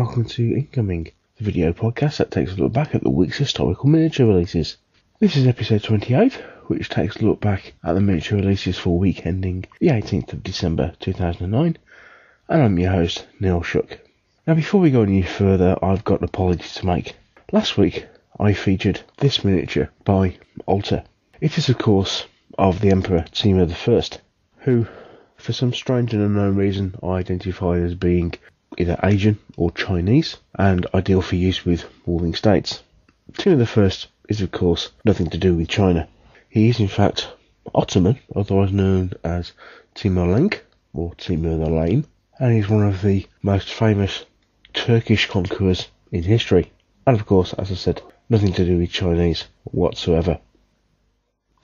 welcome to Incoming, the video podcast that takes a look back at the week's historical miniature releases. This is episode 28, which takes a look back at the miniature releases for week ending the 18th of December 2009, and I'm your host, Neil Shook. Now before we go any further, I've got an apology to make. Last week, I featured this miniature by Alter. It is of course of the Emperor Timur I, who, for some strange and unknown reason, I identify as being either Asian or Chinese, and ideal for use with warring states. Timur I is of course nothing to do with China. He is in fact Ottoman, otherwise known as Timur-Lenk or Timur the Lame, and he's one of the most famous Turkish conquerors in history. And of course, as I said, nothing to do with Chinese whatsoever.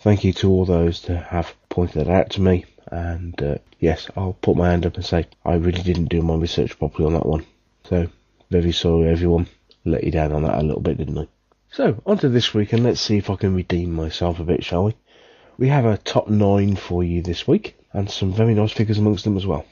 Thank you to all those that have pointed that out to me, and yes, I'll put my hand up and say I really didn't do my research properly on that one. So, very sorry everyone, let you down on that a little bit, didn't I? So, on to this week, and let's see if I can redeem myself a bit, shall we? We have a top 9 for you this week, and some very nice figures amongst them as well.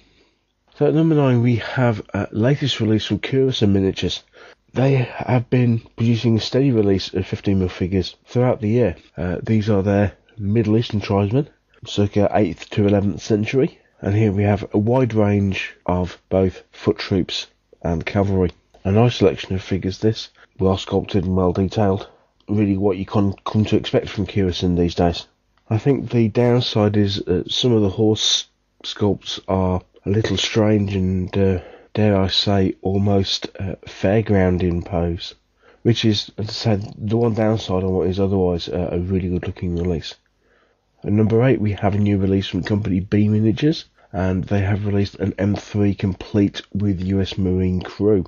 So at number 9 we have latest release from Successor Miniatures. They have been producing a steady release of 15mm figures throughout the year. These are their Middle Eastern tribesmen, circa 8th to 11th century. And here we have a wide range of both foot troops and cavalry. A nice selection of figures this, well sculpted and well detailed. Really what you can come to expect from Successor these days. I think the downside is some of the horse sculpts are a little strange and, dare I say, almost fairground in pose. Which is, as I said, the one downside on what is otherwise a really good looking release. At number 8 we have a new release from company B Miniatures, and they have released an M3 complete with US Marine crew.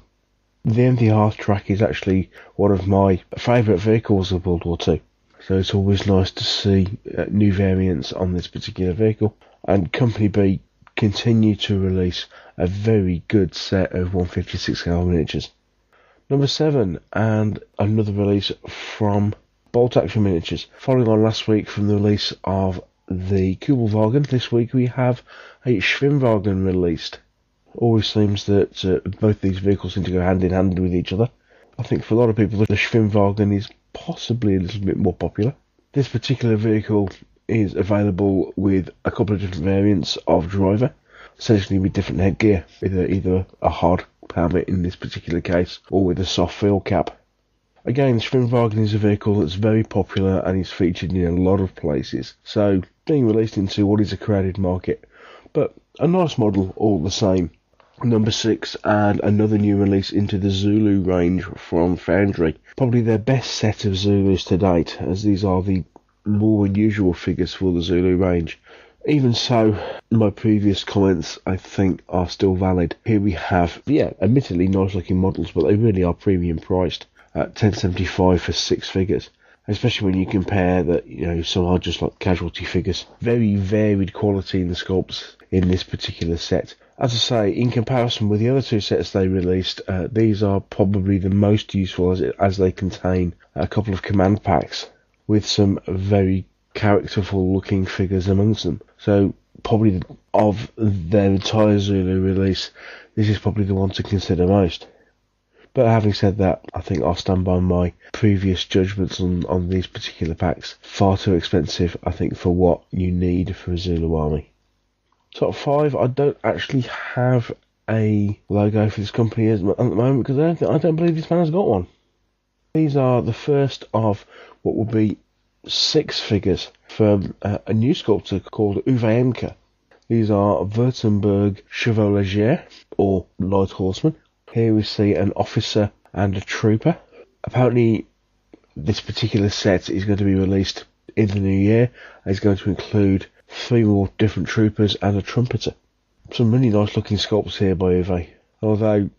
The M3 half track is actually one of my favourite vehicles of World War II, so it's always nice to see new variants on this particular vehicle, and company B continue to release a very good set of 156 scale miniatures. Number 7, and another release from Bolt Action Miniatures. Following on last week from the release of the Kubelwagen, this week we have a Schwimmwagen released. Always seems that both these vehicles seem to go hand in hand with each other. I think for a lot of people the Schwimmwagen is possibly a little bit more popular. This particular vehicle is available with a couple of different variants of driver, essentially with different headgear, either a hard helmet in this particular case, or with a soft field cap. Again, the Schwimmwagen is a vehicle that's very popular and is featured in a lot of places, so being released into what is a crowded market, but a nice model all the same. Number 6, and another new release into the Zulu range from Foundry. Probably their best set of Zulus to date, as these are the more unusual figures for the Zulu range. Even so, my previous comments I think are still valid. Here we have, admittedly nice looking models, but they really are premium priced at $10.75 for 6 figures. Especially when you compare that, some are just like casualty figures. Very varied quality in the sculpts in this particular set. As I say, in comparison with the other 2 sets they released, these are probably the most useful as they contain a couple of command packs with some very characterful looking figures amongst them. So probably of their entire Zulu release, this is probably the one to consider most. But having said that, I think I'll stand by my previous judgments on these particular packs. Far too expensive, I think, for what you need for a Zulu army. Top 5, I don't actually have a logo for this company at the moment because I don't believe this man has got one. These are the first of what will be 6 figures from a new sculptor called Uwe Emke. These are Württemberg Chevalier, or Light Horsemen. Here we see an officer and a trooper. Apparently this particular set is going to be released in the new year. It's going to include 3 more different troopers and a trumpeter. Some really nice looking sculpts here by Uwe, although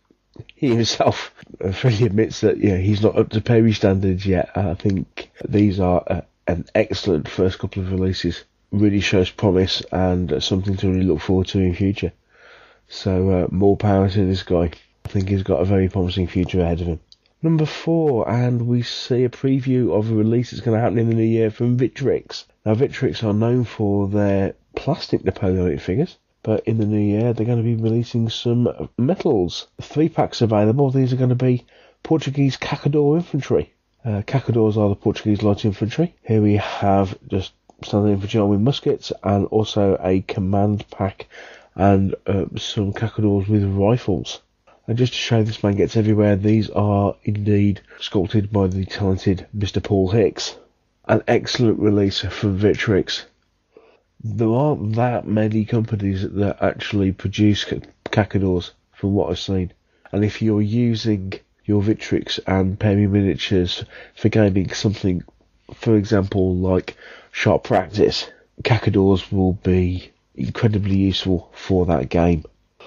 he himself freely admits that he's not up to Perry standards yet. I think these are an excellent first couple of releases. Really shows promise and something to really look forward to in future. So more power to this guy. I think he's got a very promising future ahead of him. Number 4, and we see a preview of a release that's going to happen in the new year from Victrix. Now Victrix are known for their plastic Napoleonic figures, But in the new year, they're going to be releasing some metals. 3 packs available. These are going to be Portuguese Cacador infantry. Cacadors are the Portuguese light infantry. Here we have just standard infantry with muskets, and also a command pack and some Cacadors with rifles. And just to show this man gets everywhere, these are indeed sculpted by the talented Mr. Paul Hicks. An excellent release from Victrix. There aren't that many companies that actually produce Cacadors from what I've seen. And if you're using your Victrix and Perry Miniatures for gaining something, for example, like sharp practice, Cacadors will be incredibly useful for that game.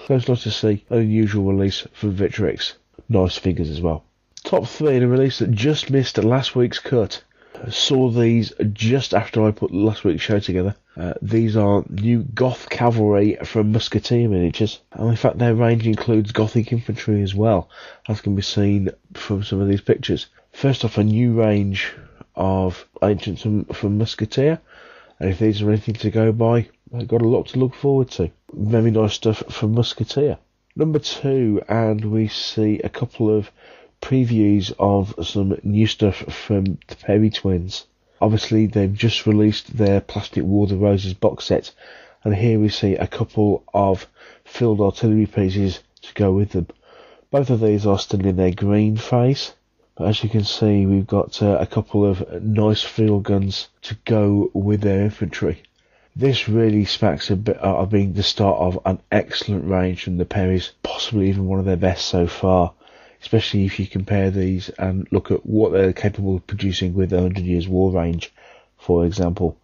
So it's nice to see an unusual release from Victrix. Nice figures as well. Top 3 in a release that just missed last week's cut. Saw these just after I put last week's show together. These are new Goth cavalry from Musketeer Miniatures, and in fact their range includes Gothic infantry as well, as can be seen from some of these pictures. First off, a new range of ancients from Musketeer, and if these are anything to go by, I've got a lot to look forward to. Very nice stuff from Musketeer. Number 2, and we see a couple of previews of some new stuff from the Perry twins. Obviously they've just released their Plastic War of the Roses box set, and here we see a couple of field artillery pieces to go with them. Both of these are still in their green phase, but as you can see we've got a couple of nice field guns to go with their infantry. This really smacks a bit of being the start of an excellent range from the Perrys, possibly even one of their best so far. Especially if you compare these and look at what they're capable of producing with the 100 Years War range, for example.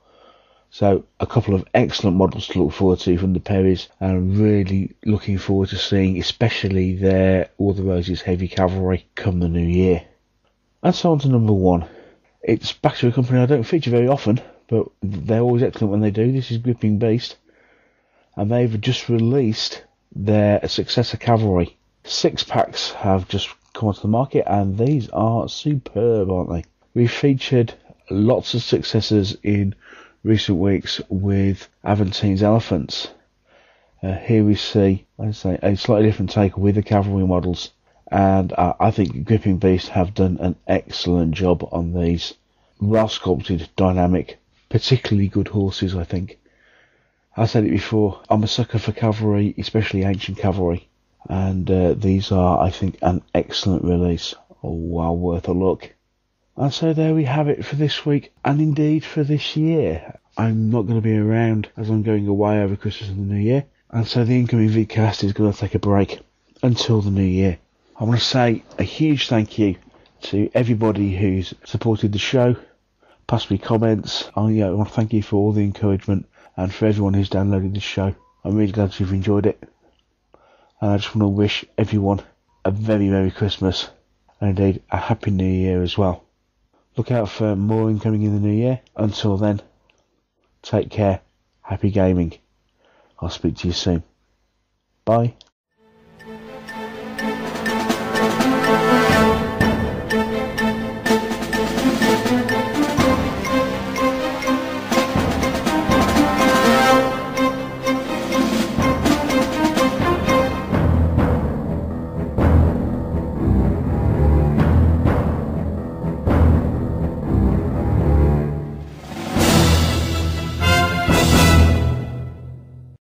So a couple of excellent models to look forward to from the Perrys, and I'm really looking forward to seeing especially their War of the Roses heavy cavalry come the new year. And so on to number 1. It's back to a company I don't feature very often, but they're always excellent when they do. This is Gripping Beast, and they've just released their Successor cavalry. 6 packs have just come onto the market, and these are superb, aren't they? We've featured lots of successors in recent weeks with Aventin's elephants. Here we see, let's say, a slightly different take with the cavalry models, and I think Gripping Beast have done an excellent job on these. Well sculpted, dynamic, particularly good horses, I think. I said it before, I'm a sucker for cavalry, especially ancient cavalry. And these are, I think, an excellent release. Oh, well worth a look. And so there we have it for this week, and indeed for this year. I'm not going to be around as I'm going away over Christmas and the New Year, and so the incoming vidcast is going to take a break until the New Year. I want to say a huge thank you to everybody who's supported the show, passed me comments. I want to thank you for all the encouragement, and for everyone who's downloaded this show. I'm really glad you've enjoyed it. And I just want to wish everyone a very Merry Christmas, and indeed a Happy New Year as well. Look out for more incoming in the new year. Until then, take care, happy gaming. I'll speak to you soon. Bye.